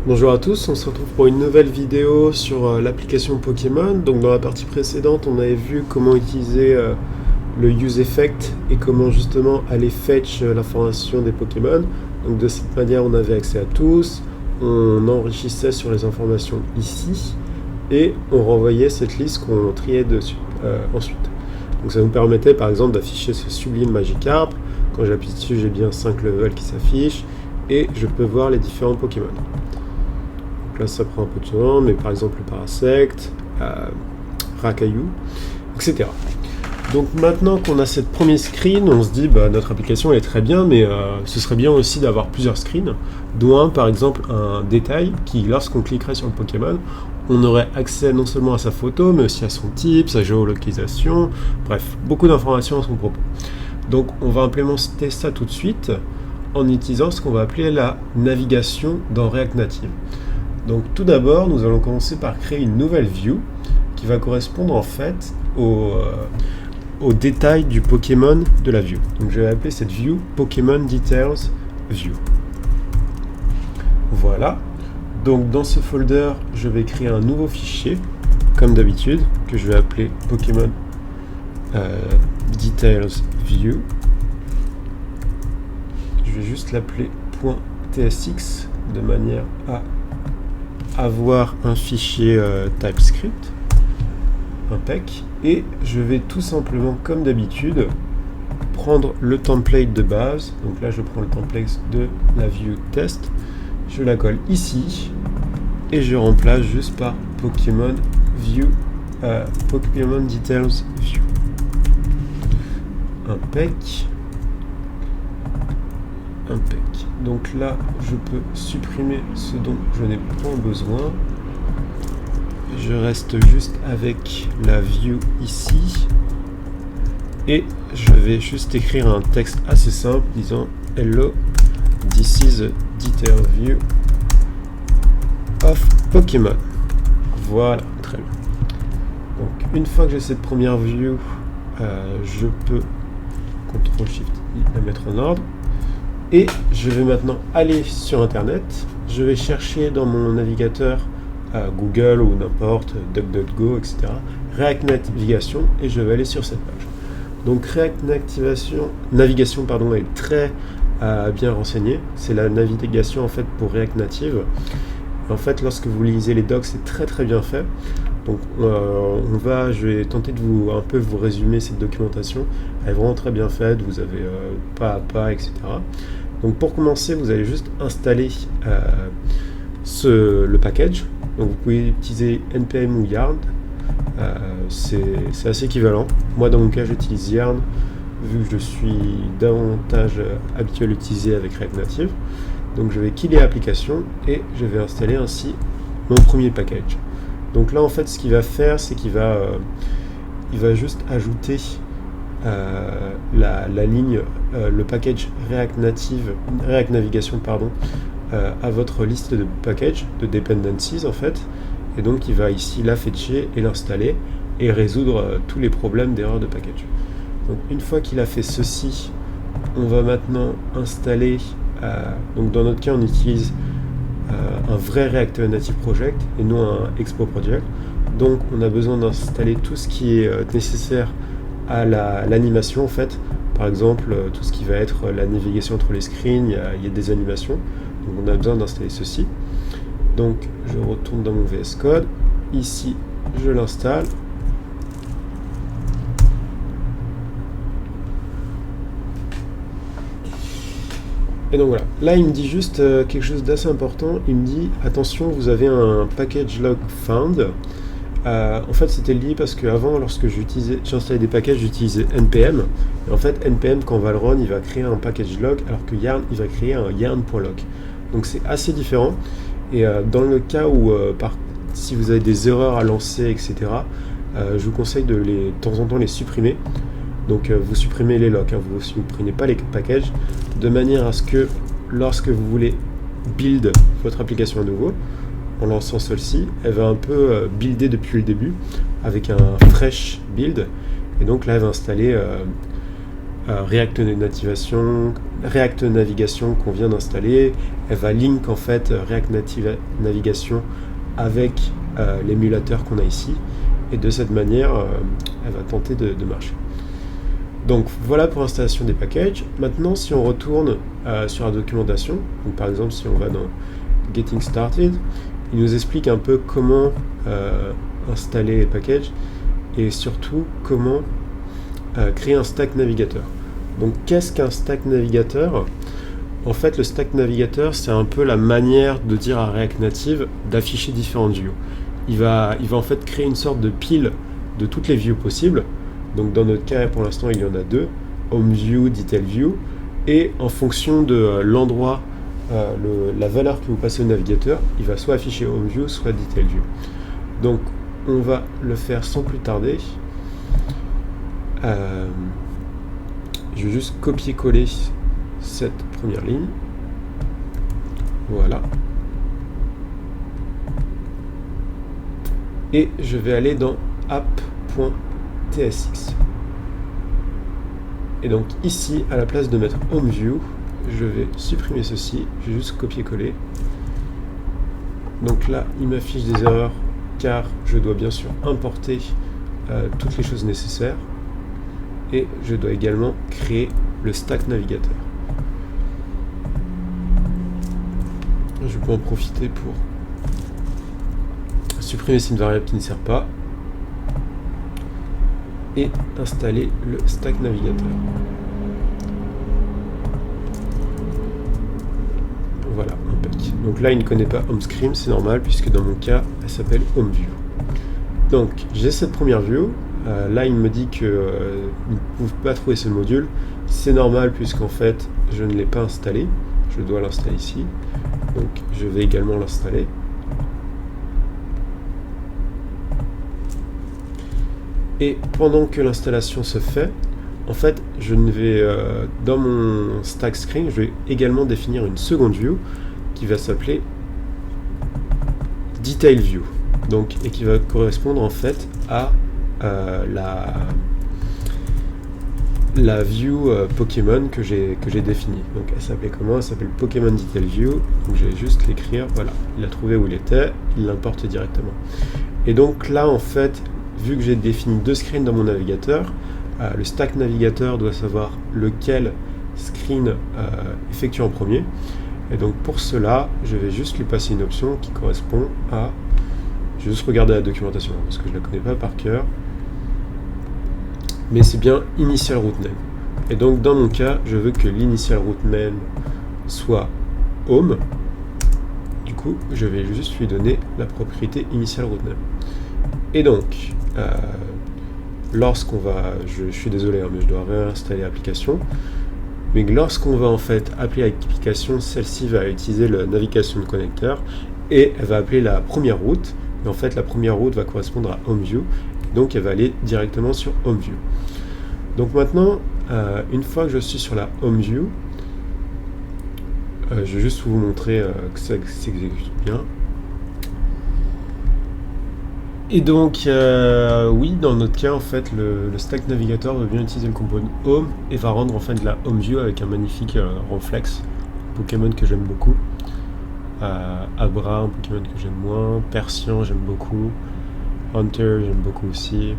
Bonjour à tous, on se retrouve pour une nouvelle vidéo sur l'application Pokémon. Donc dans la partie précédente, on avait vu comment utiliser le use effect et comment justement aller fetch l'information des Pokémon. Donc de cette manière, on avait accès à tous, on enrichissait sur les informations ici et on renvoyait cette liste qu'on triait dessus ensuite. Donc ça nous permettait par exemple d'afficher ce sublime Magikarp. Quand j'appuie dessus, j'ai bien 5 levels qui s'affichent et je peux voir les différents Pokémon. Donc là, ça prend un peu de temps, mais par exemple le Parasect, Rakayu, etc. Donc maintenant qu'on a cette première screen, on se dit notre application elle est très bien, mais ce serait bien aussi d'avoir plusieurs screens, dont un par exemple un détail qui, lorsqu'on cliquerait sur le Pokémon, on aurait accès non seulement à sa photo, mais aussi à son type, sa géolocalisation, bref, beaucoup d'informations à son propos. Donc on va implémenter ça tout de suite en utilisant ce qu'on va appeler la navigation dans React Native. Donc tout d'abord, nous allons commencer par créer une nouvelle view qui va correspondre en fait au détail du Pokémon de la view. Donc je vais appeler cette view Pokémon Details View. Voilà. Donc dans ce folder, je vais créer un nouveau fichier, comme d'habitude, que je vais appeler Pokémon Details View. Je vais juste l'appeler .tsx de manière à avoir un fichier TypeScript, impec, et je vais tout simplement, comme d'habitude, prendre le template de base. Donc là, je prends le template de la view test, je la colle ici, et je remplace juste par Pokémon View, Pokémon Details View. Impec. Impec. Donc là, je peux supprimer ce dont je n'ai pas besoin. Je reste juste avec la view ici. Et je vais juste écrire un texte assez simple disant Hello, this is a detail view of Pokémon. Voilà, très bien. Donc une fois que j'ai cette première view, je peux CTRL-SHIFT-I la mettre en ordre. Et je vais maintenant aller sur Internet, je vais chercher dans mon navigateur Google ou n'importe, DuckDuckGo, etc. React Navigation et je vais aller sur cette page. Donc React Navigation est très bien renseignée, c'est la navigation en fait pour React Native. En fait, lorsque vous lisez les docs, c'est très très bien fait. Donc je vais tenter de vous résumer cette documentation. Elle est vraiment très bien faite, vous avez pas à pas, etc. Donc pour commencer, vous allez juste installer le package. Donc vous pouvez utiliser npm ou yarn. C'est assez équivalent. Moi dans mon cas, j'utilise yarn vu que je suis davantage habitué à l'utiliser avec React Native. Donc je vais killer l'application et je vais installer ainsi mon premier package. Donc là en fait ce qu'il va faire c'est qu'il va juste ajouter la ligne, le package React Navigation à votre liste de packages, de dependencies en fait, et donc il va ici la fetcher et l'installer et résoudre tous les problèmes d'erreur de package. Donc une fois qu'il a fait ceci, on va maintenant installer, donc dans notre cas on utilise un vrai React Native Project et non un Expo Project. Donc on a besoin d'installer tout ce qui est nécessaire à l'animation en fait. Par exemple, tout ce qui va être la navigation entre les screens, il y a des animations. Donc on a besoin d'installer ceci. Donc je retourne dans mon VS Code. Ici, je l'installe. Et donc voilà, là il me dit juste quelque chose d'assez important, il me dit attention vous avez un package log found. En fait c'était lié parce qu'avant lorsque j'installais des packages j'utilisais npm, et en fait npm quand on va le run il va créer un package log alors que yarn il va créer un yarn.log. Donc c'est assez différent et dans le cas où si vous avez des erreurs à lancer etc, je vous conseille de temps en temps les supprimer. Donc vous supprimez les locks, vous ne supprimez pas les packages, de manière à ce que lorsque vous voulez build votre application à nouveau, en lançant celle-ci, elle va un peu builder depuis le début avec un fresh build, et donc là elle va installer React Navigation qu'on vient d'installer. Elle va link en fait React Navigation avec l'émulateur qu'on a ici, et de cette manière elle va tenter de marcher. Donc voilà pour l'installation des packages. Maintenant, si on retourne sur la documentation, donc par exemple si on va dans Getting Started, il nous explique un peu comment installer les packages et surtout comment créer un stack navigateur. Donc qu'est-ce qu'un stack navigateur? En fait, le stack navigateur, c'est un peu la manière de dire à React Native d'afficher différentes views. Il va en fait créer une sorte de pile de toutes les views possibles. Donc dans notre cas, pour l'instant, il y en a deux, Home View, Detail View, et en fonction de l'endroit, la valeur que vous passez au navigateur, il va soit afficher Home View, soit Detail View. Donc on va le faire sans plus tarder. Je vais juste copier-coller cette première ligne. Voilà. Et je vais aller dans app.tsx. Et donc ici, à la place de mettre Home View, je vais supprimer ceci. Je vais juste copier-coller. Donc là, il m'affiche des erreurs car je dois bien sûr importer toutes les choses nécessaires. Et je dois également créer le stack navigateur. Je peux en profiter pour supprimer cette variable qui ne sert pas et installer le stack navigateur. Voilà, impec. Donc là, il ne connaît pas HomeScreen, c'est normal puisque dans mon cas, elle s'appelle HomeView. Donc j'ai cette première view. Là, il me dit que ne pouvez pas trouver ce module. C'est normal puisqu'en fait, je ne l'ai pas installé. Je dois l'installer ici. Donc, je vais également l'installer. Et pendant que l'installation se fait, en fait, je ne vais dans mon stack screen, je vais également définir une seconde view qui va s'appeler Detail View. Donc, et qui va correspondre en fait à la view Pokémon que j'ai définie. Donc elle s'appelait comment? Elle s'appelle Pokémon Detail View. Donc je vais juste l'écrire, voilà, il a trouvé où il était, il l'importe directement. Et donc là en fait, vu que j'ai défini deux screens dans mon navigateur, le stack navigateur doit savoir lequel screen effectuer en premier. Et donc pour cela, je vais juste lui passer une option qui correspond à... Je vais juste regarder la documentation parce que je ne la connais pas par cœur. Mais c'est bien initial root name. Et donc dans mon cas, je veux que l'initial root name soit home. Du coup, je vais juste lui donner la propriété initial root name. Et donc, lorsqu'on va, je suis désolé, hein, mais je dois réinstaller l'application. Mais lorsqu'on va en fait appeler l'application, celle-ci va utiliser le navigation connector et elle va appeler la première route. Et en fait, la première route va correspondre à HomeView. Donc, elle va aller directement sur HomeView. Donc maintenant, une fois que je suis sur la HomeView, je vais juste vous montrer que ça s'exécute bien. Et donc, oui, dans notre cas, en fait, le stack navigateur va bien utiliser le component Home et va rendre en fait la HomeView avec un magnifique reflex, Pokémon que j'aime beaucoup. Abra, un Pokémon que j'aime moins. Persian, j'aime beaucoup. Hunter, j'aime beaucoup aussi.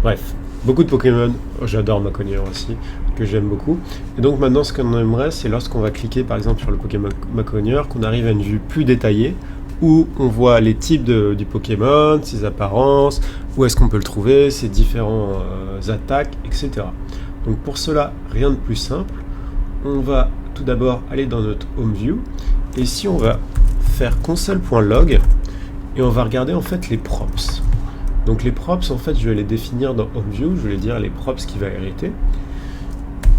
Bref, beaucoup de Pokémon. J'adore Maconier aussi, que j'aime beaucoup. Et donc maintenant, ce qu'on aimerait, c'est lorsqu'on va cliquer par exemple sur le Pokémon Maconier, qu'on arrive à une vue plus détaillée, où on voit les types du Pokémon, ses apparences, où est-ce qu'on peut le trouver, ses différentes attaques, etc. Donc pour cela, rien de plus simple. On va tout d'abord aller dans notre Home View, et ici on va faire console.log, et on va regarder en fait les props. Donc les props, en fait, je vais les définir dans HomeView, je vais dire les props qu'il va hériter.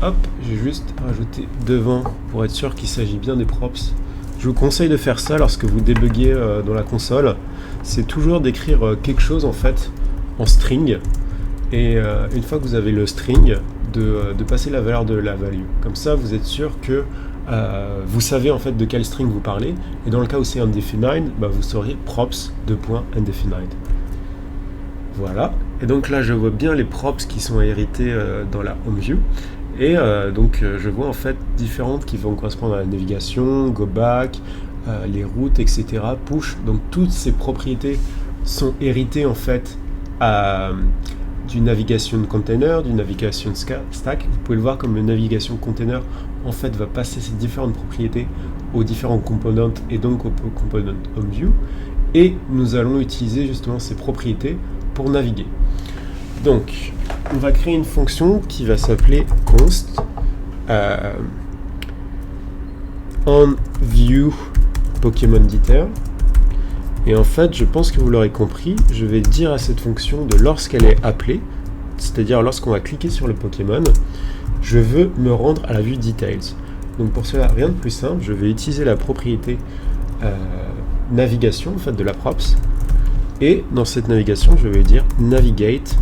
Hop, j'ai juste rajouté devant pour être sûr qu'il s'agit bien des props. Je vous conseille de faire ça lorsque vous débuguez dans la console. C'est toujours d'écrire quelque chose en fait en string. Et une fois que vous avez le string, de passer la valeur de la value. Comme ça, vous êtes sûr que vous savez en fait de quel string vous parlez. Et dans le cas où c'est undefined, bah, vous saurez props .undefined. Voilà. Et donc là, je vois bien les props qui sont hérités dans la HomeView. Et donc je vois en fait différentes qui vont correspondre à la navigation, go back, les routes, etc. Push. Donc toutes ces propriétés sont héritées en fait du navigation container, du navigation stack. Vous pouvez le voir comme le navigation container en fait va passer ces différentes propriétés aux différents components et donc au component HomeView. Et nous allons utiliser justement ces propriétés pour naviguer. Donc, on va créer une fonction qui va s'appeler const onView Pokémon Detail. Et en fait, je pense que vous l'aurez compris, je vais dire à cette fonction de lorsqu'elle est appelée, c'est-à-dire lorsqu'on va cliquer sur le Pokémon, je veux me rendre à la vue Details. Donc pour cela, rien de plus simple, je vais utiliser la propriété navigation en fait de la props. Et dans cette navigation, je vais dire navigate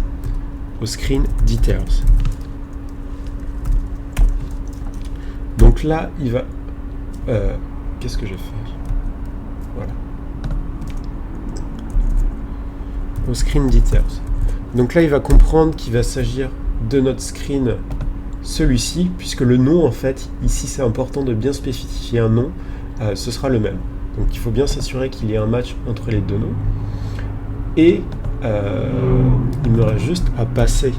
au screen details. Donc là, il va... qu'est-ce que je vais faire? Voilà. Au screen details. Donc là, il va comprendre qu'il va s'agir de notre screen, celui-ci, puisque le nom, en fait, ici, c'est important de bien spécifier un nom, ce sera le même. Donc il faut bien s'assurer qu'il y ait un match entre les deux noms. Et il me reste juste à passer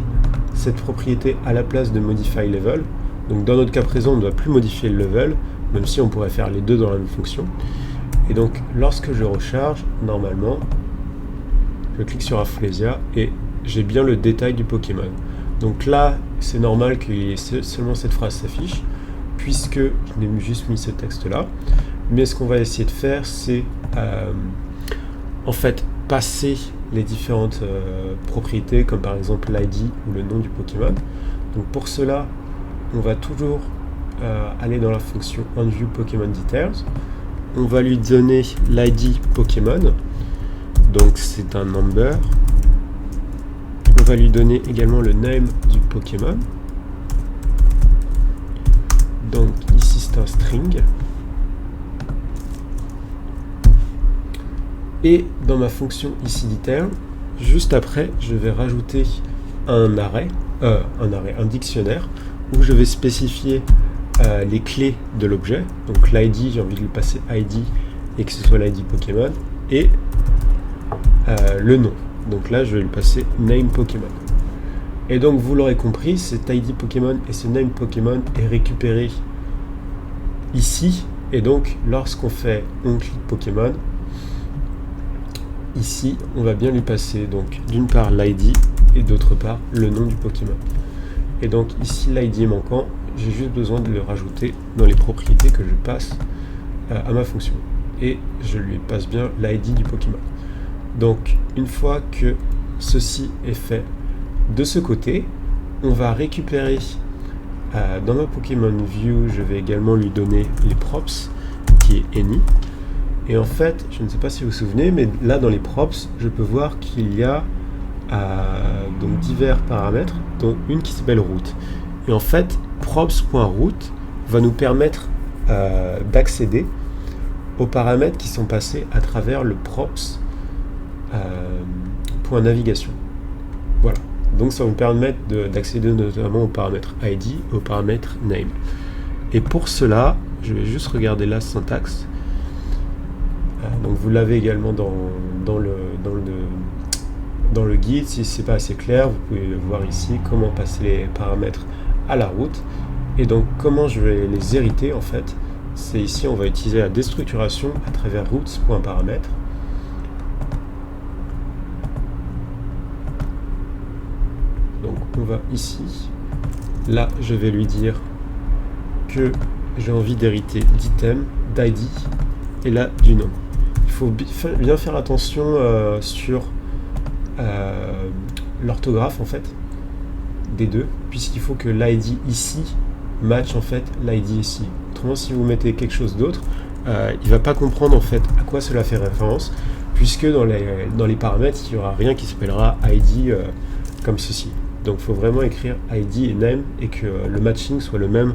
cette propriété à la place de modify level. Donc dans notre cas présent, on ne doit plus modifier le level, même si on pourrait faire les deux dans la même fonction. Et donc lorsque je recharge, normalement, je clique sur Rafflesia et j'ai bien le détail du Pokémon. Donc là, c'est normal que seulement cette phrase s'affiche, puisque je n'ai juste mis ce texte-là. Mais ce qu'on va essayer de faire, c'est en fait passer les différentes propriétés, comme par exemple l'ID ou le nom du Pokémon. Donc pour cela, on va toujours aller dans la fonction onView Pokémon Details. On va lui donner l'ID Pokémon, donc c'est un number. On va lui donner également le name du Pokémon. Donc ici c'est un string. Et dans ma fonction ici detail, juste après, je vais rajouter un dictionnaire où je vais spécifier les clés de l'objet. Donc l'ID, j'ai envie de lui passer ID et que ce soit l'ID Pokémon et le nom. Donc là, je vais lui passer name Pokémon. Et donc, vous l'aurez compris, cet ID Pokémon et ce name Pokémon est récupéré ici. Et donc, lorsqu'on fait onClick Pokémon, ici, on va bien lui passer donc d'une part l'ID et d'autre part le nom du Pokémon. Et donc ici, l'ID est manquant, j'ai juste besoin de le rajouter dans les propriétés que je passe à ma fonction. Et je lui passe bien l'ID du Pokémon. Donc, une fois que ceci est fait de ce côté, on va récupérer dans ma Pokémon View, je vais également lui donner les props, qui est any. Et en fait, je ne sais pas si vous vous souvenez, mais là dans les props, je peux voir qu'il y a donc divers paramètres, dont une qui s'appelle route. Et en fait, props.route va nous permettre d'accéder aux paramètres qui sont passés à travers le props.navigation. Voilà. Donc ça va nous permettre d'accéder notamment aux paramètres ID et aux paramètres name. Et pour cela, je vais juste regarder la syntaxe. Donc vous l'avez également dans le guide. Si ce n'est pas assez clair, vous pouvez voir ici comment passer les paramètres à la route. Et donc comment je vais les hériter en fait, c'est ici on va utiliser la déstructuration à travers routes.paramètres. Donc on va ici, là je vais lui dire que j'ai envie d'hériter d'item, d'ID et là du nom. Il faut bien faire attention sur l'orthographe en fait des deux, puisqu'il faut que l'ID ici match en fait l'ID ici. Autrement, si vous mettez quelque chose d'autre, il va pas comprendre en fait à quoi cela fait référence, puisque dans les paramètres il n'y aura rien qui s'appellera ID comme ceci. Donc il faut vraiment écrire ID et name et que le matching soit le même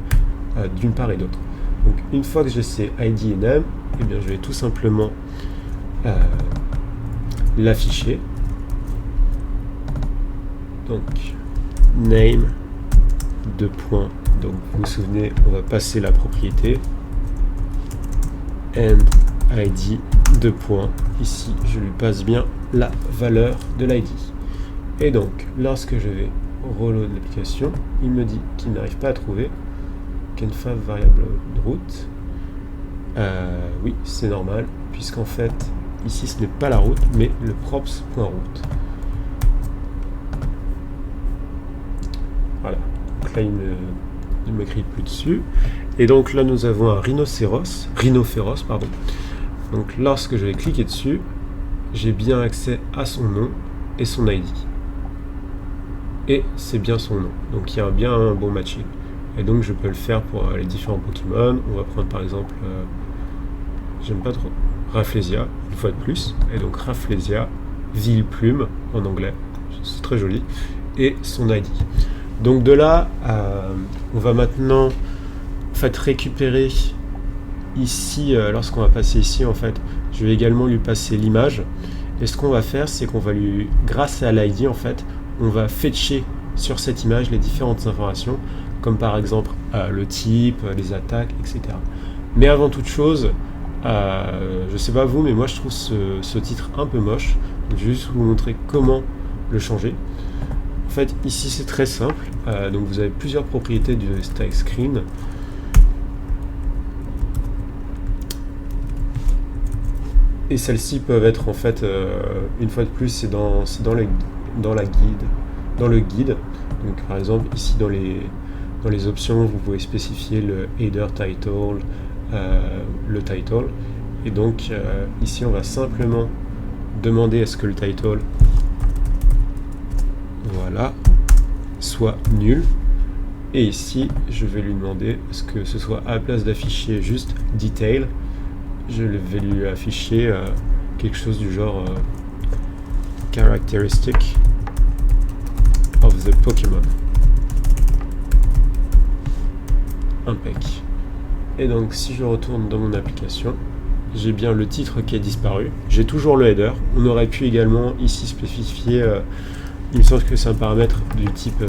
d'une part et d'autre. Donc une fois que j'ai ces ID et name, eh bien, je vais tout simplement l'afficher. Donc name Donc vous vous souvenez, on va passer la propriété and id 2 points. Ici, je lui passe bien la valeur de l'id. Et donc, lorsque je vais reload l'application, il me dit qu'il n'arrive pas à trouver canfav variable de route. Oui, c'est normal, puisqu'en fait, ici, ce n'est pas la route, mais le props.route. Voilà. Donc là, il ne m'écrit plus dessus. Et donc là, nous avons un rhinocéros, pardon. Donc lorsque je vais cliquer dessus, j'ai bien accès à son nom et son ID. Et c'est bien son nom. Donc il y a bien un bon matching. Et donc je peux le faire pour les différents Pokémon. On va prendre par exemple, j'aime pas trop, Rafflesia, une fois de plus. Et donc Rafflesia, Vileplume en anglais, c'est très joli. Et son ID. Donc de là, on va maintenant en fait récupérer ici, lorsqu'on va passer ici, en fait, je vais également lui passer l'image. Et ce qu'on va faire, c'est qu'on va lui, grâce à l'ID, en fait, on va fetcher sur cette image les différentes informations, comme par exemple le type, les attaques, etc. Mais avant toute chose, je sais pas vous, mais moi je trouve ce titre un peu moche. Donc je vais juste vous montrer comment le changer. En fait, ici c'est très simple. Donc vous avez plusieurs propriétés du style screen. Et celles-ci peuvent être en fait, une fois de plus, c'est dans le guide. Donc par exemple ici dans les options, vous pouvez spécifier le header title, le title. Et donc ici on va simplement demander à ce que le title, voilà, soit nul. Et ici je vais lui demander à ce que ce soit à la place d'afficher juste detail, je vais lui afficher quelque chose du genre characteristic of the Pokémon. Impec. Et donc si je retourne dans mon application, j'ai bien le titre qui a disparu. J'ai toujours le header. On aurait pu également ici spécifier, il me semble que c'est un paramètre du type